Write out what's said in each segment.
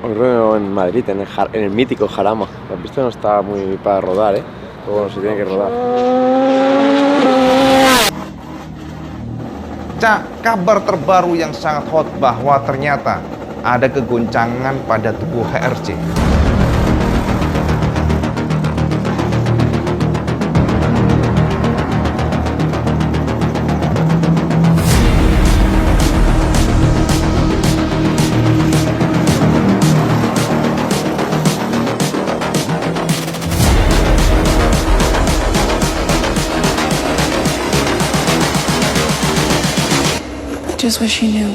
Ocurrió en Madrid, en el mítico Jarama. La pista no está muy para rodar, ¿eh? Pero bueno, se tiene que rodar. Cak, kabar terbaru yang sangat hot bahwa ternyata ada kegoncangan pada tubuh HRC. Just wish you knew.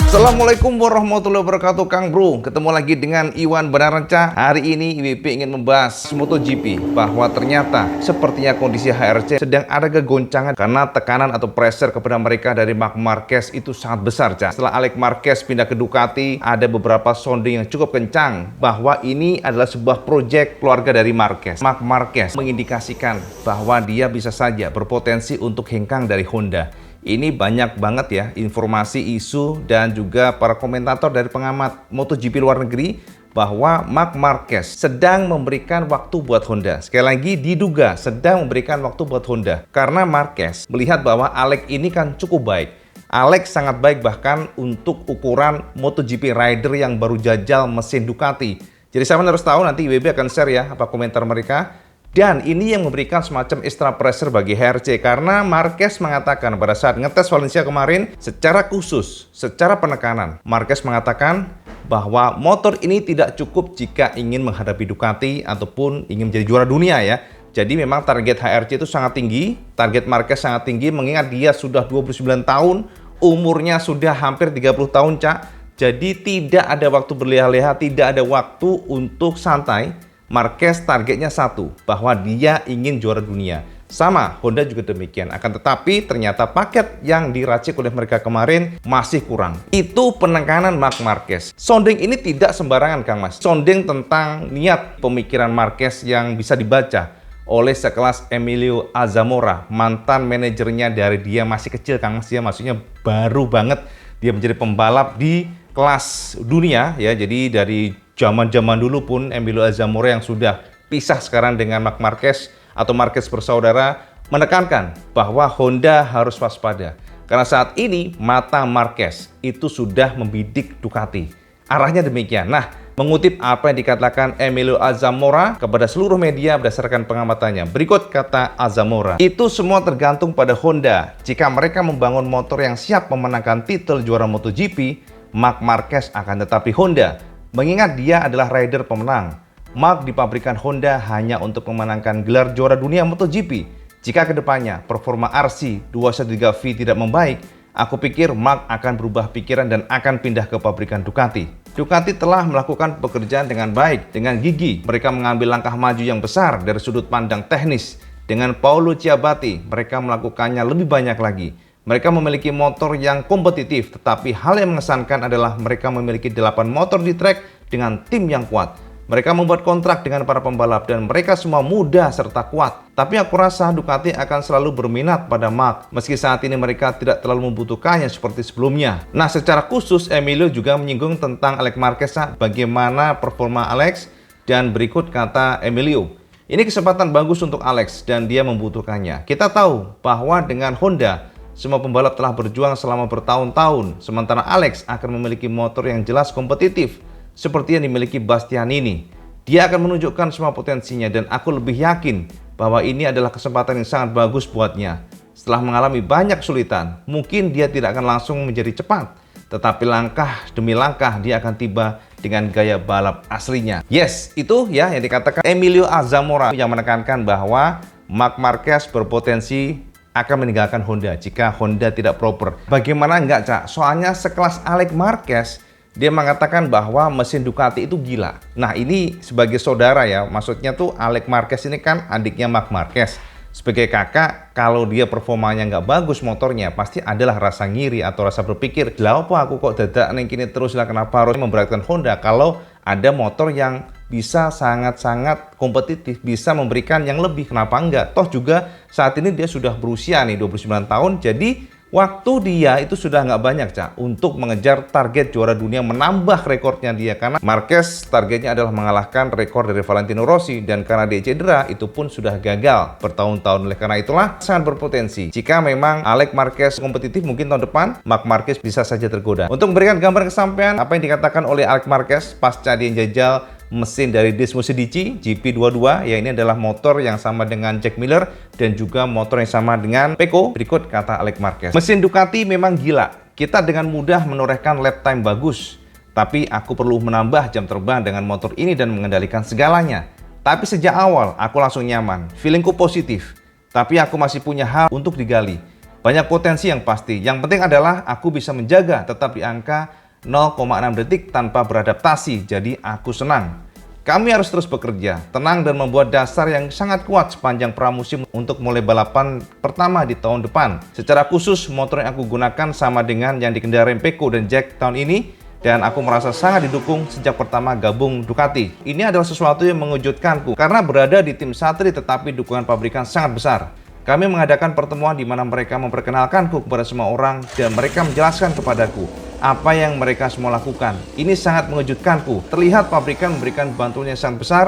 Assalamualaikum warahmatullahi wabarakatuh, Kang Bro. Ketemu lagi dengan Iwan Benaranca. Hari ini IWP ingin membahas MotoGP, bahwa ternyata sepertinya kondisi HRC sedang ada kegoncangan karena tekanan atau pressure kepada mereka dari Marc Marquez itu sangat besar, Cak. Setelah Alex Marquez pindah ke Ducati, ada beberapa sounding yang cukup kencang bahwa ini adalah sebuah proyek keluarga dari Marquez. Marc Marquez mengindikasikan bahwa dia bisa saja berpotensi untuk hengkang dari Honda. Ini banyak banget ya informasi, isu, dan juga para komentator dari pengamat MotoGP luar negeri bahwa Marc Marquez sedang memberikan waktu buat Honda. Sekali lagi, diduga sedang memberikan waktu buat Honda. Karena Marquez melihat bahwa Alex ini kan cukup baik. Alex sangat baik bahkan untuk ukuran MotoGP rider yang baru jajal mesin Ducati. Jadi saya harus tahu, nanti IWB akan share ya apa komentar mereka. Dan ini yang memberikan semacam extra pressure bagi HRC, karena Marquez mengatakan pada saat ngetes Valencia kemarin secara khusus, secara penekanan, Marquez mengatakan bahwa motor ini tidak cukup jika ingin menghadapi Ducati ataupun ingin menjadi juara dunia ya. Jadi memang target HRC itu sangat tinggi, target Marquez sangat tinggi, mengingat dia sudah 29 tahun, umurnya sudah hampir 30 tahun, Cak. Jadi tidak ada waktu berleha-leha, tidak ada waktu untuk santai. Marquez targetnya satu, bahwa dia ingin juara dunia. Sama, Honda juga demikian. Akan tetapi ternyata paket yang diracik oleh mereka kemarin masih kurang. Itu penekanan Marc Marquez. Sounding ini tidak sembarangan, Kang Mas. Sounding tentang niat pemikiran Marquez yang bisa dibaca oleh sekelas Emilio Alzamora, mantan manajernya dari dia masih kecil, Kang Mas. Ya, maksudnya baru banget dia menjadi pembalap di kelas dunia ya. Jadi dari zaman-zaman dulu pun Emilio Alzamora yang sudah pisah sekarang dengan Marc Marquez atau Marquez bersaudara menekankan bahwa Honda harus waspada. Karena saat ini mata Marquez itu sudah membidik Ducati. Arahnya demikian. Nah, mengutip apa yang dikatakan Emilio Alzamora kepada seluruh media berdasarkan pengamatannya. Berikut kata Alzamora, "Itu semua tergantung pada Honda. Jika mereka membangun motor yang siap memenangkan titel juara MotoGP, Marc Marquez akan tetapi Honda. Mengingat dia adalah rider pemenang. Marc di pabrikan Honda hanya untuk memenangkan gelar juara dunia MotoGP. Jika kedepannya performa RC 213V tidak membaik, aku pikir Marc akan berubah pikiran dan akan pindah ke pabrikan Ducati. Ducati telah melakukan pekerjaan dengan baik, dengan gigih. Mereka mengambil langkah maju yang besar dari sudut pandang teknis. Dengan Paolo Ciabatti, mereka melakukannya lebih banyak lagi. Mereka memiliki motor yang kompetitif, tetapi hal yang mengesankan adalah mereka memiliki 8 motor di trek dengan tim yang kuat. Mereka membuat kontrak dengan para pembalap dan mereka semua muda serta kuat. Tapi aku rasa Ducati akan selalu berminat pada Marc, meski saat ini mereka tidak terlalu membutuhkannya seperti sebelumnya." Nah, secara khusus Emilio juga menyinggung tentang Alex Marquez, bagaimana performa Alex, dan berikut kata Emilio. "Ini kesempatan bagus untuk Alex dan dia membutuhkannya. Kita tahu bahwa dengan Honda, semua pembalap telah berjuang selama bertahun-tahun, sementara Alex akan memiliki motor yang jelas kompetitif, seperti yang dimiliki Bastianini. Dia akan menunjukkan semua potensinya dan aku lebih yakin bahwa ini adalah kesempatan yang sangat bagus buatnya. Setelah mengalami banyak kesulitan, mungkin dia tidak akan langsung menjadi cepat, tetapi langkah demi langkah dia akan tiba dengan gaya balap aslinya." Yes, itu ya yang dikatakan Emilio Alzamora yang menekankan bahwa Marc Marquez berpotensi akan meninggalkan Honda jika Honda tidak proper. Bagaimana enggak, Cak? Soalnya sekelas Alex Marquez, Dia mengatakan bahwa mesin Ducati itu gila. Nah, ini sebagai saudara ya, maksudnya tuh Alex Marquez ini kan adiknya Marc Marquez. Sebagai kakak, kalau dia performanya nggak bagus motornya, pasti adalah rasa ngiri atau rasa berpikir, lah apa aku kok dadak ning kini terus lah, kenapa harus memberatkan Honda kalau ada motor yang bisa sangat-sangat kompetitif, bisa memberikan yang lebih, kenapa enggak? Toh juga saat ini dia sudah berusia nih 29 tahun, jadi waktu dia itu sudah nggak banyak, Cak, untuk mengejar target juara dunia, menambah rekornya dia. Karena Marquez targetnya adalah mengalahkan rekor dari Valentino Rossi, dan karena dia cedera, itu pun sudah gagal bertahun-tahun. Oleh karena itulah sangat berpotensi. Jika memang Alex Marquez kompetitif, mungkin tahun depan Marc Marquez bisa saja tergoda. Untuk memberikan gambar kesampaian apa yang dikatakan oleh Alex Marquez pasca dia jajal mesin dari Dismo Medici GP22, ya ini adalah motor yang sama dengan Jack Miller dan juga motor yang sama dengan Pecco. Berikut kata Alex Marquez, mesin Ducati memang gila, kita dengan mudah menorehkan lap time bagus, tapi aku perlu menambah jam terbang dengan motor ini dan mengendalikan segalanya. Tapi sejak awal aku langsung nyaman, feelingku positif, tapi aku masih punya hal untuk digali, banyak potensi yang pasti. Yang penting adalah aku bisa menjaga tetap di angka 0,6 detik tanpa beradaptasi, jadi aku senang. Kami harus terus bekerja, tenang dan membuat dasar yang sangat kuat sepanjang pramusim untuk mulai balapan pertama di tahun depan. Secara khusus, motor yang aku gunakan sama dengan yang dikendarai Pecco dan Jack tahun ini, dan aku merasa sangat didukung sejak pertama gabung Ducati. Ini adalah sesuatu yang mengejutkanku, karena berada di tim Satri tetapi dukungan pabrikan sangat besar. Kami mengadakan pertemuan di mana mereka memperkenalkanku kepada semua orang dan mereka menjelaskan kepadaku apa yang mereka semua lakukan. Ini sangat mengejutkanku. Terlihat pabrikan memberikan bantuan yang sangat besar,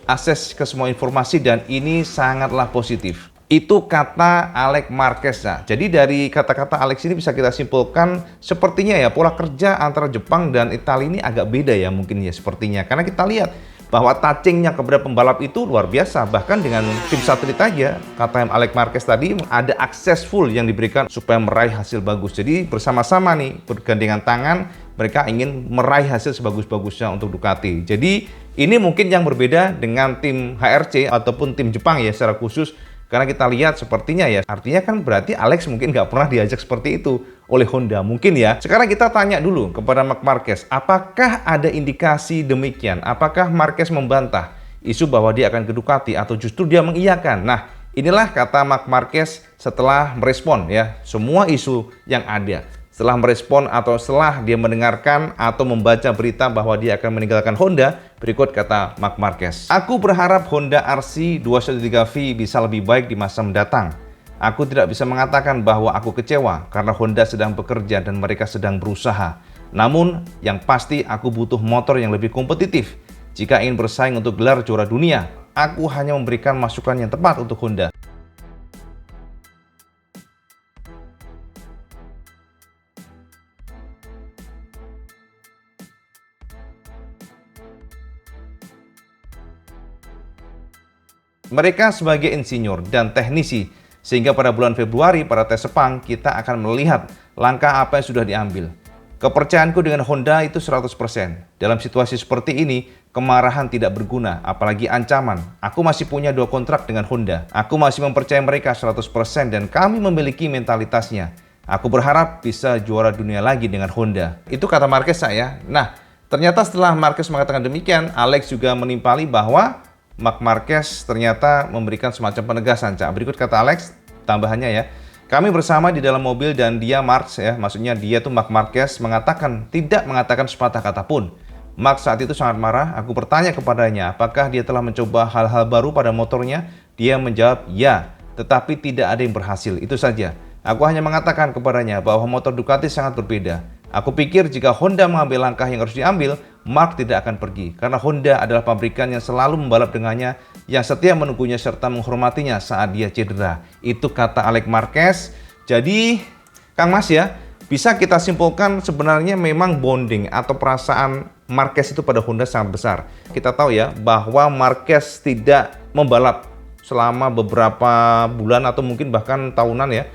akses ke semua informasi, dan ini sangatlah positif. Itu kata Alex Marquez. Nah, jadi dari kata-kata Alex ini bisa kita simpulkan sepertinya ya pola kerja antara Jepang dan Italia ini agak beda ya mungkin ya sepertinya. Karena kita lihat bahwa touchingnya kepada pembalap itu luar biasa. Bahkan dengan tim satelit aja, kata Alex Marquez tadi, ada akses full yang diberikan supaya meraih hasil bagus. Jadi bersama-sama nih, bergandengan tangan, mereka ingin meraih hasil sebagus-bagusnya untuk Ducati. Jadi ini mungkin yang berbeda dengan tim HRC ataupun tim Jepang ya secara khusus. Karena kita lihat sepertinya ya, artinya kan berarti Alex mungkin nggak pernah diajak seperti itu oleh Honda, mungkin ya. Sekarang kita tanya dulu kepada Marc Marquez, apakah ada indikasi demikian? Apakah Marquez membantah isu bahwa dia akan ke Ducati atau justru dia mengiyakan? Nah, inilah kata Marc Marquez setelah merespon ya semua isu yang ada. Setelah merespon atau setelah dia mendengarkan atau membaca berita bahwa dia akan meninggalkan Honda, berikut kata Marc Marquez. Aku berharap Honda RC 213V bisa lebih baik di masa mendatang. Aku tidak bisa mengatakan bahwa aku kecewa karena Honda sedang bekerja dan mereka sedang berusaha. Namun, yang pasti aku butuh motor yang lebih kompetitif. Jika ingin bersaing untuk gelar juara dunia, aku hanya memberikan masukan yang tepat untuk Honda. Mereka sebagai insinyur dan teknisi, sehingga pada bulan Februari pada tes Sepang kita akan melihat langkah apa yang sudah diambil. Kepercayaanku dengan Honda itu 100%. Dalam situasi seperti ini, kemarahan tidak berguna, apalagi ancaman. Aku masih punya 2 kontrak dengan Honda. Aku masih mempercayai mereka 100% dan kami memiliki mentalitasnya. Aku berharap bisa juara dunia lagi dengan Honda. Itu kata Marquez saya. Nah, ternyata setelah Marquez mengatakan demikian, Alex juga menimpali bahwa Marc Marquez ternyata memberikan semacam penegasan, Cak. Berikut kata Alex, tambahannya ya. Kami bersama di dalam mobil dan dia Marc ya, maksudnya dia tuh Marc Marquez tidak mengatakan sepatah kata pun. Marc saat itu sangat marah. Aku bertanya kepadanya, apakah dia telah mencoba hal-hal baru pada motornya? Dia menjawab, ya, tetapi tidak ada yang berhasil. Itu saja. Aku hanya mengatakan kepadanya bahwa motor Ducati sangat berbeda. Aku pikir jika Honda mengambil langkah yang harus diambil, Marc tidak akan pergi. Karena Honda adalah pabrikan yang selalu membalap dengannya, yang setia menunggunya serta menghormatinya saat dia cedera. Itu kata Alex Marquez. Jadi, Kang Mas ya, bisa kita simpulkan sebenarnya memang bonding atau perasaan Marquez itu pada Honda sangat besar. Kita tahu ya, bahwa Marquez tidak membalap selama beberapa bulan atau mungkin bahkan tahunan ya.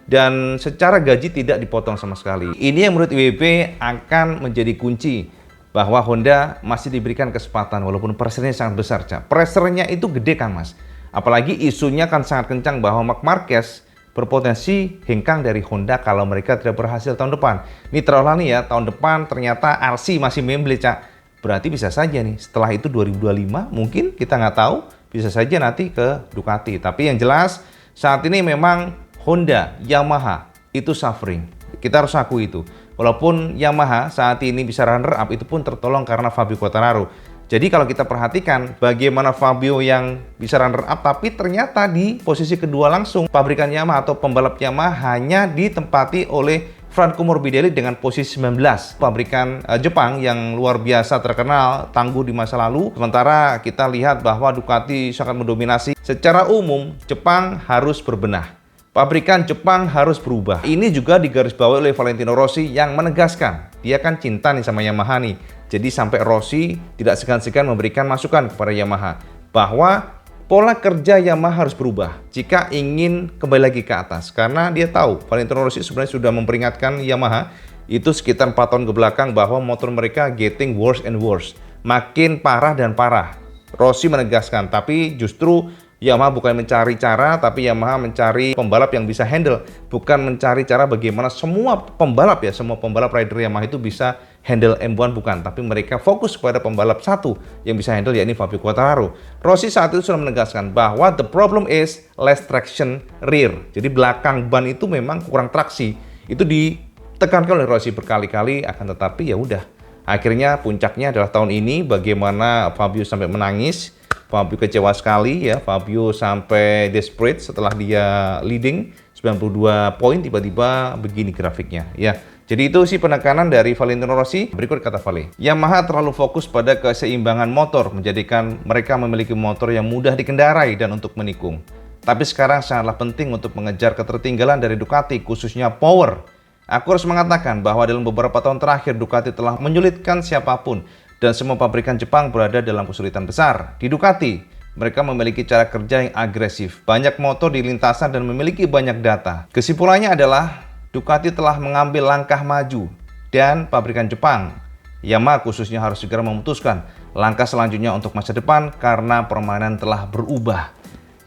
Dan secara gaji tidak dipotong sama sekali. Ini yang menurut IWB akan menjadi kunci bahwa Honda masih diberikan kesempatan walaupun pressure-nya sangat besar, Cak. Pressure-nya itu gede, Kang Mas. Apalagi isunya kan sangat kencang bahwa Marc Marquez berpotensi hengkang dari Honda kalau mereka tidak berhasil tahun depan. Ini terulang nih ya, tahun depan ternyata RC masih memble, Cak. Berarti bisa saja nih, setelah itu 2025 mungkin kita nggak tahu, bisa saja nanti ke Ducati. Tapi yang jelas saat ini memang Honda, Yamaha itu suffering. Kita harus akui itu. Walaupun Yamaha saat ini bisa runner up, itu pun tertolong karena Fabio Quartararo. Jadi kalau kita perhatikan bagaimana Fabio yang bisa runner up, tapi ternyata di posisi kedua langsung pabrikan Yamaha atau pembalap Yamaha hanya ditempati oleh Franco Morbidelli dengan posisi 19. Pabrikan Jepang yang luar biasa terkenal, tangguh di masa lalu. Sementara kita lihat bahwa Ducati sangat mendominasi. Secara umum, Jepang harus berbenah. Pabrikan Jepang harus berubah. Ini juga digarisbawahi oleh Valentino Rossi yang menegaskan, dia kan cinta nih sama Yamaha nih. Jadi sampai Rossi tidak segan-segan memberikan masukan kepada Yamaha bahwa pola kerja Yamaha harus berubah jika ingin kembali lagi ke atas. Karena dia tahu Valentino Rossi sebenarnya sudah memperingatkan Yamaha itu sekitar 4 tahun ke belakang bahwa motor mereka getting worse and worse. Makin parah dan parah. Rossi menegaskan, tapi justru Yamaha bukan mencari cara, tapi Yamaha mencari pembalap yang bisa handle. Bukan mencari cara bagaimana semua pembalap ya, semua pembalap rider Yamaha itu bisa handle M1, bukan. Tapi mereka fokus kepada pembalap satu yang bisa handle, yakni Fabio Quartararo. Rossi saat itu sudah menegaskan bahwa the problem is less traction rear. Jadi belakang ban itu memang kurang traksi. Itu ditekankan oleh Rossi berkali-kali, akan tetapi ya udah. Akhirnya puncaknya adalah tahun ini bagaimana Fabio sampai menangis. Fabio kecewa sekali ya, Fabio sampai desperate setelah dia leading 92 poin, tiba-tiba begini grafiknya ya. Jadi itu sih penekanan dari Valentino Rossi. Berikut kata Vale, Yamaha terlalu fokus pada keseimbangan motor, menjadikan mereka memiliki motor yang mudah dikendarai dan untuk menikung. Tapi sekarang sangatlah penting untuk mengejar ketertinggalan dari Ducati, khususnya power. Aku harus mengatakan bahwa dalam beberapa tahun terakhir Ducati telah menyulitkan siapapun dan semua pabrikan Jepang berada dalam kesulitan besar. Di Ducati, mereka memiliki cara kerja yang agresif, banyak motor di lintasan dan memiliki banyak data. Kesimpulannya adalah Ducati telah mengambil langkah maju dan pabrikan Jepang, Yamaha khususnya, harus segera memutuskan langkah selanjutnya untuk masa depan karena permainan telah berubah.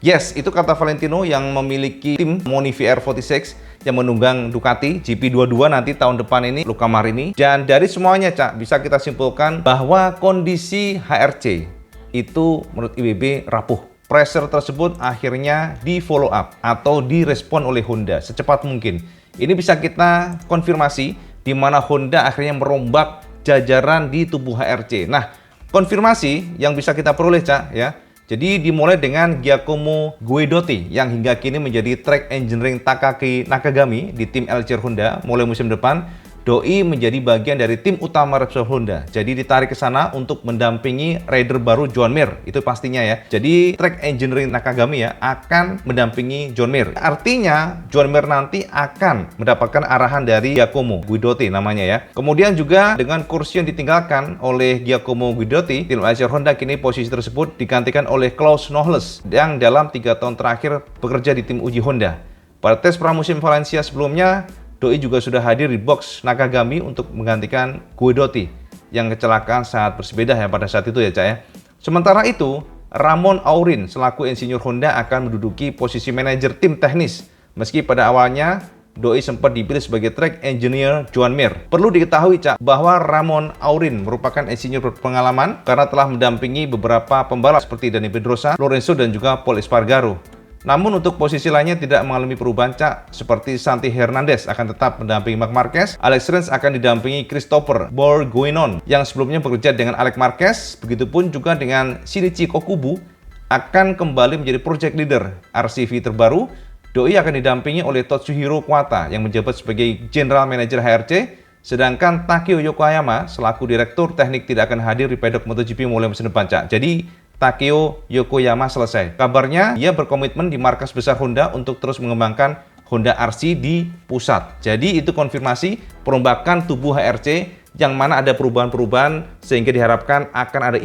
Yes, itu kata Valentino yang memiliki tim Monivi R46 yang menunggang Ducati GP22 nanti tahun depan ini, Luca Marini. Dan dari semuanya, Cak, bisa kita simpulkan bahwa kondisi HRC itu menurut IWB rapuh. Pressure tersebut akhirnya di follow up atau direspon oleh Honda secepat mungkin. Ini bisa kita konfirmasi di mana Honda akhirnya merombak jajaran di tubuh HRC. Nah, konfirmasi yang bisa kita peroleh, Cak, ya. Jadi dimulai dengan Giacomo Guidotti yang hingga kini menjadi track engineering Takaki Nakagami di tim LCR Honda mulai musim depan. Doi menjadi bagian dari tim utama Repsol Honda. Jadi ditarik ke sana untuk mendampingi rider baru John Mir. Itu pastinya ya. Jadi track engineering Nakagami ya akan mendampingi John Mir. Artinya John Mir nanti akan mendapatkan arahan dari Giacomo Guidotti namanya ya. Kemudian juga dengan kursi yang ditinggalkan oleh Giacomo Guidotti, tim LCR Honda kini posisi tersebut digantikan oleh Klaus Nohles yang dalam 3 tahun terakhir bekerja di tim uji Honda. Pada tes pramusim Valencia sebelumnya, Doi juga sudah hadir di box Nakagami untuk menggantikan Guidotti yang kecelakaan saat bersepeda ya pada saat itu ya, Cak ya. Sementara itu, Ramon Aurin selaku insinyur Honda akan menduduki posisi manajer tim teknis. Meski pada awalnya Doi sempat dipilih sebagai track engineer Joan Mir. Perlu diketahui, Cak, bahwa Ramon Aurin merupakan insinyur berpengalaman karena telah mendampingi beberapa pembalap seperti Dani Pedrosa, Lorenzo dan juga Paul Espargaro. Namun untuk posisi lainnya tidak mengalami perubahan, Cak, seperti Santi Hernandez akan tetap mendampingi Marc Marquez, Alex Rins akan didampingi Christopher Borgoinon yang sebelumnya bekerja dengan Alex Marquez, begitupun juga dengan Shinichi Kokubu akan kembali menjadi project leader RCV terbaru. Doi akan didampingi oleh Totsuhiro Kuwata yang menjabat sebagai General Manager HRC, sedangkan Takeo Yokoyama selaku Direktur Teknik tidak akan hadir di paddock MotoGP mulai musim depan, Cak. Jadi Takeo Yokoyama selesai. Kabarnya dia berkomitmen di markas besar Honda untuk terus mengembangkan Honda RC di pusat. Jadi itu konfirmasi perombakan tubuh HRC yang mana ada perubahan-perubahan sehingga diharapkan akan ada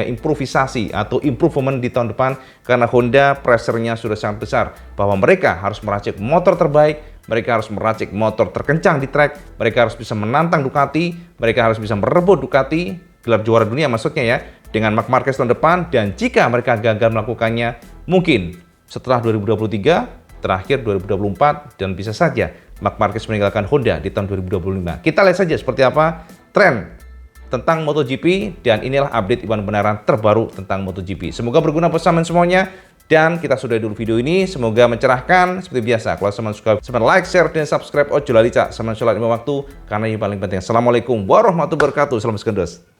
improvisasi atau improvement di tahun depan karena Honda pressure-nya sudah sangat besar bahwa mereka harus meracik motor terbaik, mereka harus meracik motor terkencang di track, mereka harus bisa menantang Ducati, mereka harus bisa merebut Ducati, gelar juara dunia maksudnya ya, dengan Marc Marquez tahun depan. Dan jika mereka gagal melakukannya, mungkin setelah 2023 terakhir 2024 dan bisa saja Marc Marquez meninggalkan Honda di tahun 2025. Kita lihat saja seperti apa tren tentang MotoGP dan inilah update Iwan Benaran terbaru tentang MotoGP. Semoga berguna buat teman semuanya dan kita sudah dulu video ini. Semoga mencerahkan seperti biasa. Kalau teman suka, like, share, dan subscribe. Ojo lali cak sama sholat 5 waktu karena ini paling penting. Assalamualaikum warahmatullahi wabarakatuh. Salam sekendos.